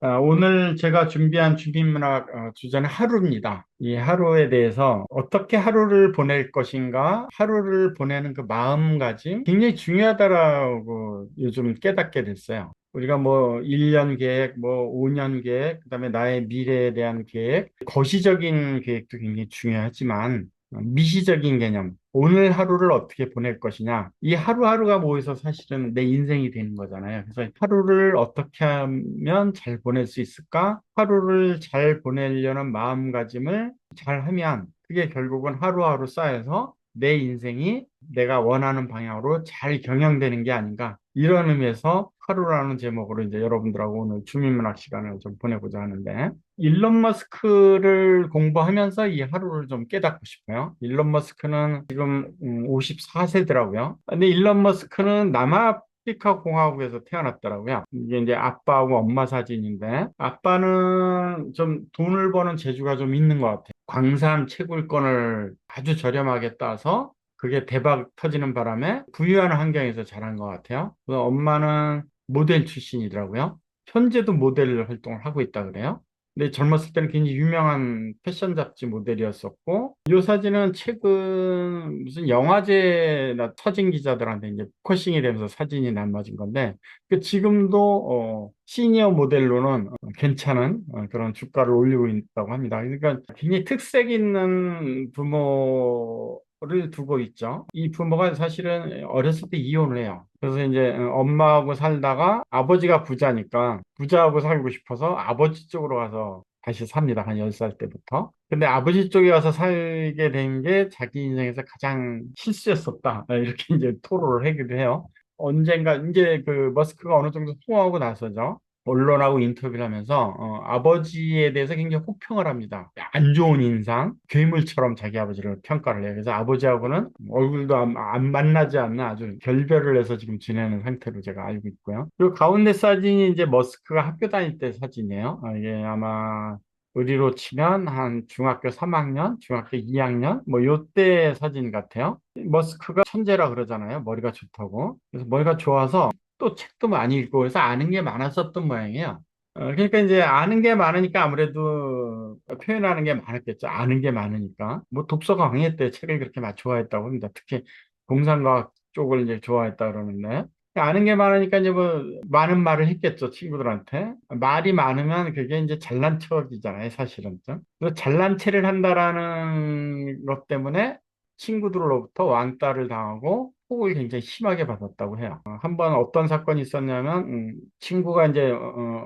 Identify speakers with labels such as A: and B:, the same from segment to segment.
A: 오늘 제가 준비한 주민문학 주제는 하루입니다. 이 하루에 대해서 어떻게 하루를 보낼 것인가, 하루를 보내는 그 마음가짐 굉장히 중요하다라고 요즘 깨닫게 됐어요. 우리가 뭐 1년 계획, 뭐 5년 계획, 그다음에 나의 미래에 대한 계획, 거시적인 계획도 굉장히 중요하지만 미시적인 개념, 오늘 하루를 어떻게 보낼 것이냐. 이 하루하루가 모여서 사실은 내 인생이 되는 거잖아요. 그래서 하루를 어떻게 하면 잘 보낼 수 있을까? 하루를 잘 보내려는 마음가짐을 잘 하면 그게 결국은 하루하루 쌓여서 내 인생이 내가 원하는 방향으로 잘 경영되는 게 아닌가. 이런 의미에서 하루라는 제목으로 이제 여러분들하고 오늘 주민문학 시간을 좀 보내고자 하는데, 일론 머스크를 공부하면서 이 하루를 좀 깨닫고 싶어요. 일론 머스크는 지금 54세더라고요. 근데 일론 머스크는 남아프리카 공화국에서 태어났더라고요. 이게 이제 아빠하고 엄마 사진인데, 아빠는 좀 돈을 버는 재주가 좀 있는 것 같아요. 광산 채굴권을 아주 저렴하게 따서 그게 대박 터지는 바람에 부유한 환경에서 자란 것 같아요. 그래서 엄마는 모델 출신이더라고요. 현재도 모델 활동을 하고 있다 그래요. 근데 젊었을 때는 굉장히 유명한 패션 잡지 모델이었었고, 이 사진은 최근 무슨 영화제나 사진 기자들한테 이제 포커싱이 되면서 사진이 남아진 건데, 그 지금도 시니어 모델로는 괜찮은 그런 주가를 올리고 있다고 합니다. 그러니까 굉장히 특색 있는 부모를 두고 있죠. 이 부모가 사실은 어렸을 때 이혼을 해요. 그래서 이제 엄마하고 살다가 아버지가 부자니까 부자하고 살고 싶어서 아버지 쪽으로 가서 다시 삽니다. 한 10살 때부터. 근데 아버지 쪽에 가서 살게 된 게 자기 인생에서 가장 실수였었다. 이렇게 이제 토로를 하기도 해요. 언젠가 이제 그 머스크가 어느 정도 통하고 나서죠. 언론하고 인터뷰를 하면서 아버지에 대해서 굉장히 호평을 합니다. 안 좋은 인상, 괴물처럼 자기 아버지를 평가를 해요. 그래서 아버지하고는 얼굴도 안 만나지 않는 아주 결별을 해서 지금 지내는 상태로 제가 알고 있고요. 그리고 가운데 사진이 이제 머스크가 학교 다닐 때 사진이에요. 이게 아마 우리로 치면 한 중학교 3학년, 중학교 2학년, 뭐 요때 사진 같아요. 머스크가 천재라 그러잖아요. 머리가 좋다고. 그래서 머리가 좋아서 또 책도 많이 읽고 그래서 아는 게 많았었던 모양이에요. 그러니까 이제 아는 게 많으니까 아무래도 표현하는 게 많았겠죠. 아는 게 많으니까. 뭐 독서가 강했대. 책을 그렇게 많이 좋아했다고 합니다. 특히 공상과학 쪽을 이제 좋아했다 그러는데. 아는 게 많으니까 이제 뭐 많은 말을 했겠죠. 친구들한테. 말이 많으면 그게 이제 잘난 척이잖아요. 사실은. 그래서 잘난 체를 한다라는 것 때문에 친구들로부터 왕따를 당하고 폭을 굉장히 심하게 받았다고 해요. 한번 어떤 사건이 있었냐면 친구가 이제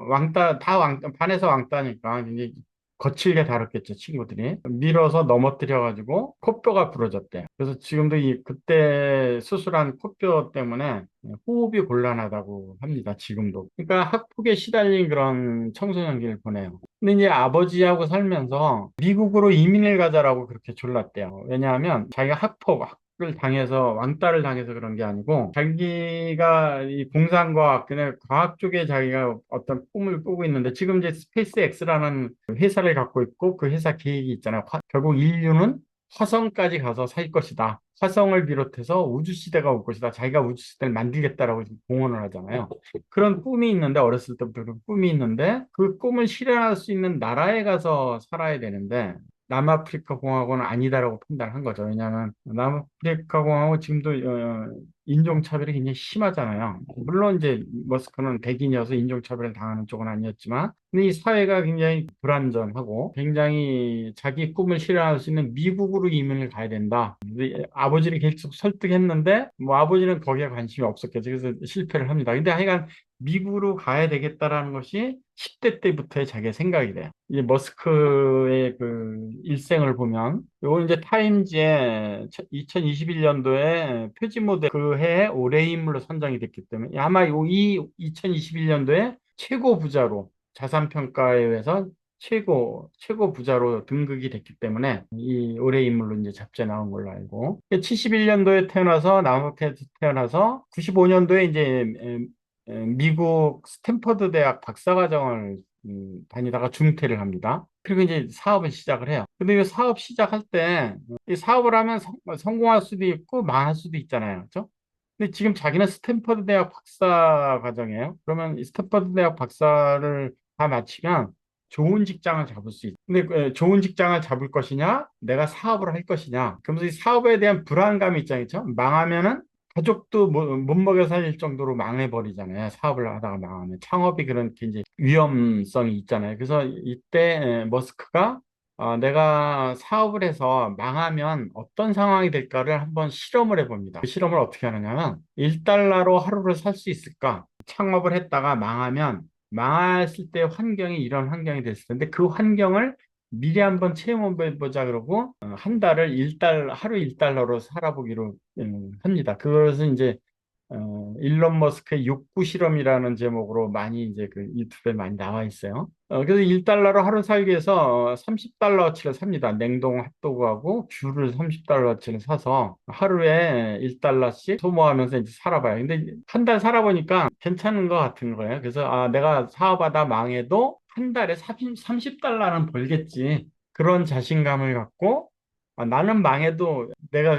A: 왕따 다 반에서 왕따니까 이제 거칠게 다뤘겠죠, 친구들이. 밀어서 넘어뜨려 가지고 코뼈가 부러졌대요. 그래서 지금도 이 그때 수술한 코뼈 때문에 호흡이 곤란하다고 합니다. 지금도. 그러니까 학폭에 시달린 그런 청소년기를 보내요. 근데 이제 아버지하고 살면서 미국으로 이민을 가자라고 그렇게 졸랐대요. 왜냐하면 자기가 학폭을 당해서 왕따를 당해서 그런 게 아니고 자기가 이 공상과학, 그냥 과학 쪽에 자기가 어떤 꿈을 꾸고 있는데 지금 이제 스페이스 X라는 회사를 갖고 있고 그 회사 계획이 있잖아요. 결국 인류는 화성까지 가서 살 것이다. 화성을 비롯해서 우주시대가 올 것이다. 자기가 우주시대를 만들겠다라고 지금 공언을 하잖아요. 그런 꿈이 있는데, 어렸을 때부터 그런 꿈이 있는데, 그 꿈을 실현할 수 있는 나라에 가서 살아야 되는데, 남아프리카 공화국은 아니다라고 판단한 거죠. 왜냐하면 남아프리카 공화국 지금도 인종차별이 굉장히 심하잖아요. 물론 이제 머스크는 백인이어서 인종차별을 당하는 쪽은 아니었지만, 근데 이 사회가 굉장히 불안전하고 굉장히 자기 꿈을 실현할 수 있는 미국으로 이민을 가야 된다. 근데 아버지를 계속 설득했는데 뭐 아버지는 거기에 관심이 없었겠죠. 그래서 실패를 합니다. 근데 하여간 미국으로 가야 되겠다라는 것이 10대 때부터의 자기의 생각이 돼요. 이제 머스크의 그 일생을 보면 이건 이제 타임즈에 2021년도에 표지 모델 그 해에 올해의 인물로 선정이 됐기 때문에 아마 이 2021년도에 최고 부자로 자산평가에 의해서 최고 부자로 등극이 됐기 때문에 이 올해 인물로 이제 잡지에 나온 걸로 알고 71년도에 태어나서 남아프리카에서 태어나서 95년도에 이제 미국 스탠퍼드 대학 박사과정을 다니다가 중퇴를 합니다. 그리고 이제 사업을 시작을 해요. 근데 이 사업 시작할 때 이 사업을 하면 성공할 수도 있고 망할 수도 있잖아요. 그렇죠? 근데 지금 자기는 스탠퍼드 대학 박사 과정이에요. 그러면 이 스탠퍼드 대학 박사를 다 마치면 좋은 직장을 잡을 수 있어. 근데 좋은 직장을 잡을 것이냐, 내가 사업을 할 것이냐. 그러면서 이 사업에 대한 불안감이 있잖아요. 그렇죠? 망하면은 가족도 못 먹여 살릴 정도로 망해버리잖아요. 사업을 하다가 망하면. 창업이 그런 이제 위험성이 있잖아요. 그래서 이때 머스크가 내가 사업을 해서 망하면 어떤 상황이 될까를 한번 실험을 해봅니다. 그 실험을 어떻게 하느냐면 1달러로 하루를 살 수 있을까? 창업을 했다가 망하면 망했을 때 환경이 이런 환경이 됐을 텐데 그 환경을 미리 한번 체험해 보자 그러고 한 달을 1달러, 하루 1달러로 살아보기로 합니다. 그것은 이제 일론 머스크의 욕구 실험이라는 제목으로 많이 이제 그 유튜브에 많이 나와 있어요. 그래서 1달러로 하루 살기 위해서 30달러어치를 삽니다. 냉동 핫도그하고 귤을 30달러어치를 사서 하루에 1달러씩 소모하면서 이제 살아봐요. 근데 한 달 살아보니까 괜찮은 것 같은 거예요. 그래서 내가 사업하다 망해도 한 달에 30달러는 벌겠지. 그런 자신감을 갖고 나는 망해도 내가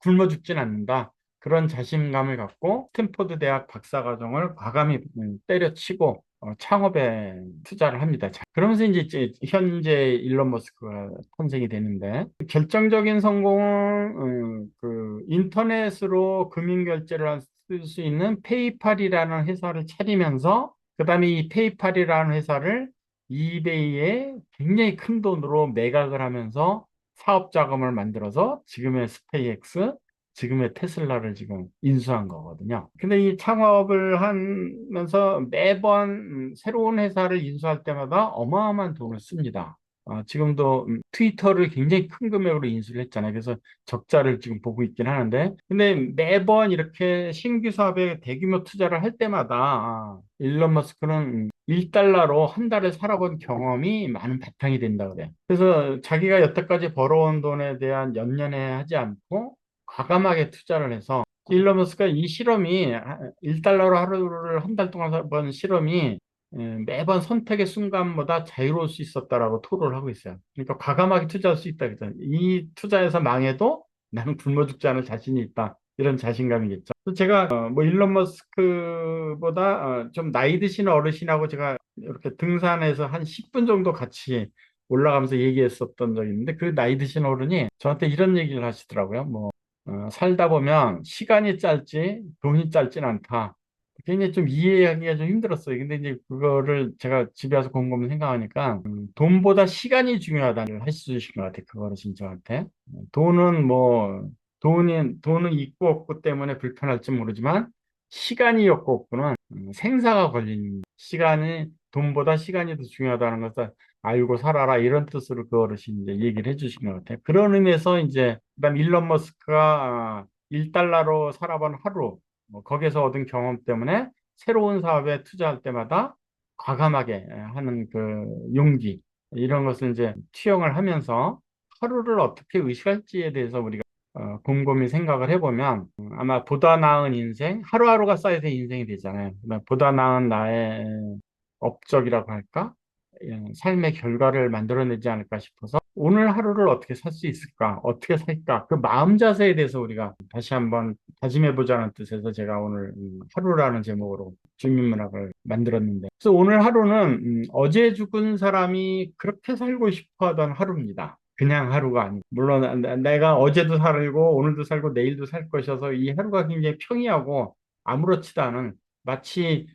A: 굶어 죽진 않는다. 그런 자신감을 갖고 스탠포드 대학 박사과정을 과감히 때려치고 창업에 투자를 합니다. 자, 그러면서 이제 현재 일론 머스크가 탄생이 되는데 결정적인 성공은 그 인터넷으로 금융 결제를 쓸 수 있는 페이팔이라는 회사를 차리면서 그다음에 이 페이팔이라는 회사를 이베이에 굉장히 큰 돈으로 매각을 하면서 사업 자금을 만들어서 지금의 스페이엑스 지금의 테슬라를 지금 인수한 거거든요. 근데 이 창업을 하면서 매번 새로운 회사를 인수할 때마다 어마어마한 돈을 씁니다. 지금도 트위터를 굉장히 큰 금액으로 인수를 했잖아요. 그래서 적자를 지금 보고 있긴 하는데, 근데 매번 이렇게 신규 사업에 대규모 투자를 할 때마다 일론 머스크는 1달러로 한 달을 살아본 경험이 많은 바탕이 된다 그래요. 그래서 자기가 여태까지 벌어온 돈에 대한 연연해 하지 않고 과감하게 투자를 해서 일론 머스크가 이 실험이 1달러로 하루를 한 달 동안 번 실험이 매번 선택의 순간보다 자유로울 수 있었다라고 토로를 하고 있어요. 그러니까 과감하게 투자할 수 있다. 그죠? 이 투자에서 망해도 나는 굶어 죽지 않을 자신이 있다. 이런 자신감이겠죠. 그래서 제가 뭐 일론 머스크보다 좀 나이 드신 어르신하고 제가 이렇게 등산해서 한 10분 정도 같이 올라가면서 얘기했었던 적이 있는데 그 나이 드신 어른이 저한테 이런 얘기를 하시더라고요. 뭐 살다 보면 시간이 짧지 돈이 짧진 않다. 굉장히 좀 이해하기가 좀 힘들었어요. 근데 이제 그거를 제가 집에 와서 곰곰이 생각하니까 돈보다 시간이 중요하다는 해주신 것 같아요. 그거를 진짜한테. 돈은 뭐 돈은 있고 없고 때문에 불편할지 모르지만 시간이 없고 없고는 생사가 걸린 시간이 돈보다 시간이 더 중요하다는 것을 알고 살아라 이런 뜻으로 그 어르신이 이제 얘기를 해주신 것 같아요. 그런 의미에서 이제 그다음 일론 머스크가 1달러로 살아본 하루 뭐 거기에서 얻은 경험 때문에 새로운 사업에 투자할 때마다 과감하게 하는 그 용기 이런 것을 이제 투영을 하면서 하루를 어떻게 의식할지에 대해서 우리가 곰곰이 생각을 해보면 아마 보다 나은 인생 하루하루가 쌓여서 인생이 되잖아요. 그다음에 보다 나은 나의 업적이라고 할까? 삶의 결과를 만들어내지 않을까 싶어서 오늘 하루를 어떻게 살 수 있을까? 어떻게 살까? 그 마음 자세에 대해서 우리가 다시 한번 다짐해보자는 뜻에서 제가 오늘 하루라는 제목으로 중인문학을 만들었는데 그래서 오늘 하루는 어제 죽은 사람이 그렇게 살고 싶어 하던 하루입니다. 그냥 하루가 아니고 물론 내가 어제도 살고 오늘도 살고 내일도 살 것이어서 이 하루가 굉장히 평이하고 아무렇지도 않은 마치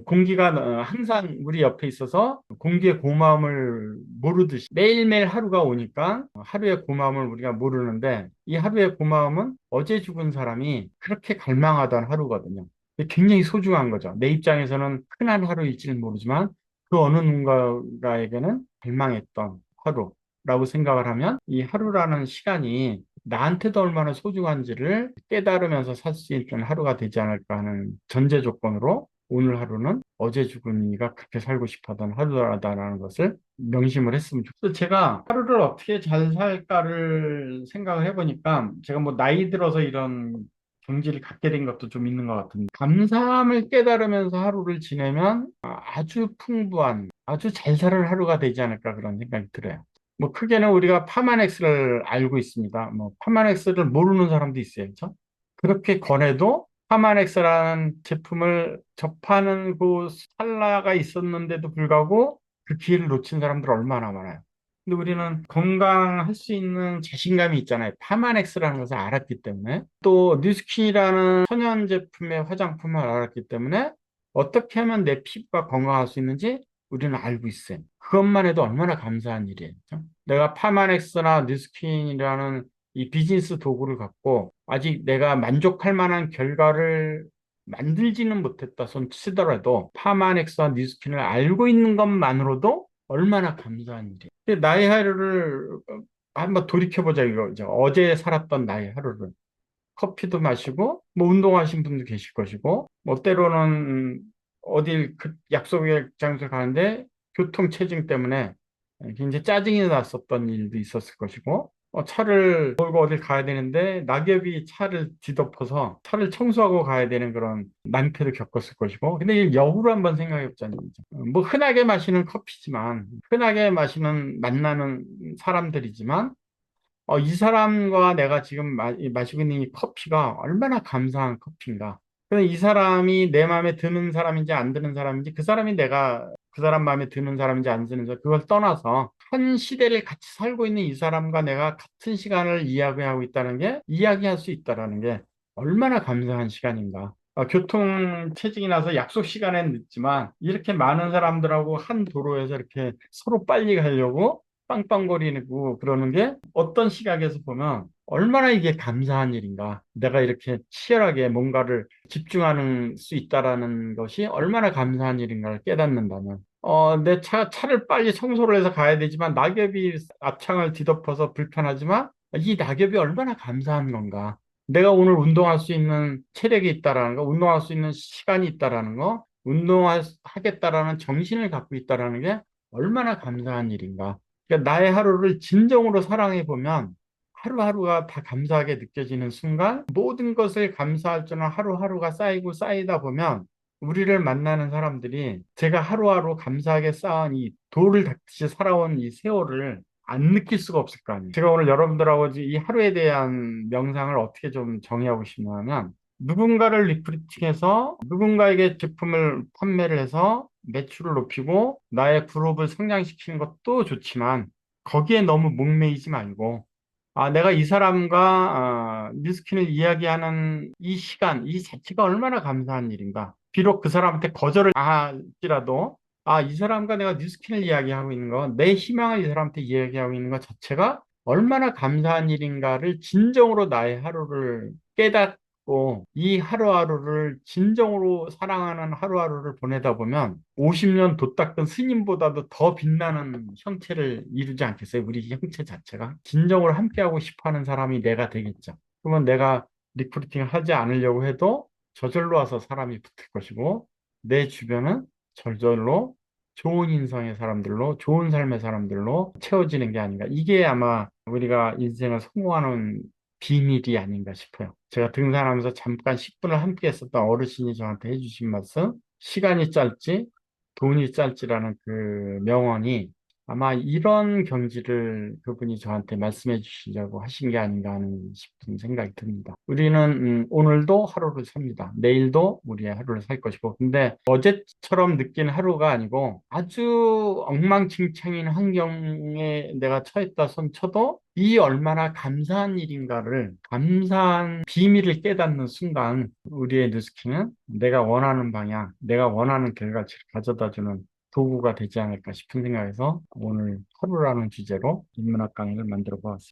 A: 공기가 항상 우리 옆에 있어서 공기의 고마움을 모르듯이 매일매일 하루가 오니까 하루의 고마움을 우리가 모르는데 이 하루의 고마움은 어제 죽은 사람이 그렇게 갈망하던 하루거든요. 굉장히 소중한 거죠. 내 입장에서는 흔한 하루일지는 모르지만 그 어느 누군가에게는 갈망했던 하루라고 생각을 하면 이 하루라는 시간이 나한테도 얼마나 소중한지를 깨달으면서 살 수 있는 하루가 되지 않을까 하는 전제 조건으로 오늘 하루는 어제 죽은 이가 그렇게 살고 싶었던 하루다라는 것을 명심을 했으면 좋겠어요. 제가 하루를 어떻게 잘 살까를 생각을 해보니까 제가 뭐 나이 들어서 이런 경지를 갖게 된 것도 좀 있는 것 같은데 감사함을 깨달으면서 하루를 지내면 아주 풍부한 아주 잘 사는 하루가 되지 않을까 그런 생각이 들어요. 뭐 크게는 우리가 파마넥스를 알고 있습니다. 뭐 파마넥스를 모르는 사람도 있어요. 그렇죠? 그렇게 권해도 파마넥스라는 제품을 접하는 그 찰나가 있었는데도 불구하고 그 기회를 놓친 사람들 얼마나 많아요. 근데 우리는 건강할 수 있는 자신감이 있잖아요. 파마넥스라는 것을 알았기 때문에. 또 뉴스킨이라는 천연 제품의 화장품을 알았기 때문에 어떻게 하면 내 피부가 건강할 수 있는지 우리는 알고 있어요. 그것만 해도 얼마나 감사한 일이에요. 그죠? 내가 파마넥스나 뉴스킨이라는 이 비즈니스 도구를 갖고 아직 내가 만족할 만한 결과를 만들지는 못했다 손 치더라도 파마넥스와 뉴스킨을 알고 있는 것만으로도 얼마나 감사한 일이에요. 근데 나의 하루를 한번 돌이켜보자 이거죠. 어제 살았던 나의 하루를. 커피도 마시고, 뭐 운동하신 분도 계실 것이고, 뭐 때로는 어딜 그 약속의 장소 가는데 교통체증 때문에 굉장히 짜증이 났었던 일도 있었을 것이고, 차를 몰고 어딜 가야 되는데 낙엽이 차를 뒤덮어서 차를 청소하고 가야 되는 그런 낭패도 겪었을 것이고, 근데 이 역으로 한번 생각해 보자는 거죠. 뭐 흔하게 마시는 커피지만, 흔하게 마시는 만나는 사람들이지만, 이 사람과 내가 지금 마시고 있는 이 커피가 얼마나 감사한 커피인가. 근데 이 사람이 내 마음에 드는 사람인지 안 드는 사람인지 그 사람이 내가 그 사람 마음에 드는 사람인지 안 드는 사람 그걸 떠나서 한 시대를 같이 살고 있는 이 사람과 내가 같은 시간을 이야기하고 있다는 게 이야기할 수 있다라는 게 얼마나 감사한 시간인가. 교통 체증이 나서 약속 시간엔 늦지만 이렇게 많은 사람들하고 한 도로에서 이렇게 서로 빨리 가려고 빵빵거리고 그러는 게 어떤 시각에서 보면 얼마나 이게 감사한 일인가. 내가 이렇게 치열하게 뭔가를 집중하는 수 있다라는 것이 얼마나 감사한 일인가를 깨닫는다면. 내 차를 빨리 청소를 해서 가야 되지만 낙엽이 앞창을 뒤덮어서 불편하지만 이 낙엽이 얼마나 감사한 건가. 내가 오늘 운동할 수 있는 체력이 있다라는 거, 운동할 수 있는 시간이 있다라는 거, 운동하겠다라는 정신을 갖고 있다라는 게 얼마나 감사한 일인가. 그러니까 나의 하루를 진정으로 사랑해 보면 하루하루가 다 감사하게 느껴지는 순간 모든 것을 감사할 줄은 하루하루가 쌓이고 쌓이다 보면 우리를 만나는 사람들이 제가 하루하루 감사하게 쌓은 이 돌을 닦듯이 살아온 이 세월을 안 느낄 수가 없을 거 아니에요. 제가 오늘 여러분들하고 이 하루에 대한 명상을 어떻게 좀 정의하고 싶냐면 누군가를 리크루팅해서 누군가에게 제품을 판매를 해서 매출을 높이고 나의 그룹을 성장시키는 것도 좋지만 거기에 너무 목매이지 말고 내가 이 사람과 뉴스킨을 이야기하는 이 시간 이 자체가 얼마나 감사한 일인가. 비록 그 사람한테 거절을 할지라도 이 사람과 내가 뉴스킨을 이야기하고 있는 거, 내 희망을 이 사람한테 이야기하고 있는 것 자체가 얼마나 감사한 일인가를 진정으로 나의 하루를 깨닫고 이 하루하루를 진정으로 사랑하는 하루하루를 보내다 보면 50년 돛 닦은 스님보다도 더 빛나는 형체를 이루지 않겠어요? 우리 형체 자체가. 진정으로 함께하고 싶어 하는 사람이 내가 되겠죠. 그러면 내가 리크루팅 하지 않으려고 해도 저절로 와서 사람이 붙을 것이고 내 주변은 저절로 좋은 인성의 사람들로 좋은 삶의 사람들로 채워지는 게 아닌가. 이게 아마 우리가 인생을 성공하는 비밀이 아닌가 싶어요. 제가 등산하면서 잠깐 10분을 함께 했었던 어르신이 저한테 해주신 말씀, 시간이 짧지, 돈이 짧지라는 그 명언이 아마 이런 경지를 그분이 저한테 말씀해 주시려고 하신 게 아닌가 하는 싶은 생각이 듭니다. 우리는 오늘도 하루를 삽니다. 내일도 우리의 하루를 살 것이고, 근데 어제처럼 느낀 하루가 아니고 아주 엉망진창인 환경에 내가 처했다 손 쳐도 이 얼마나 감사한 일인가를 감사한 비밀을 깨닫는 순간 우리의 뉴스키는 내가 원하는 방향, 내가 원하는 결과치를 가져다주는 도구가 되지 않을까 싶은 생각에서 오늘 하루라는 주제로 인문학 강의를 만들어 보았습니다.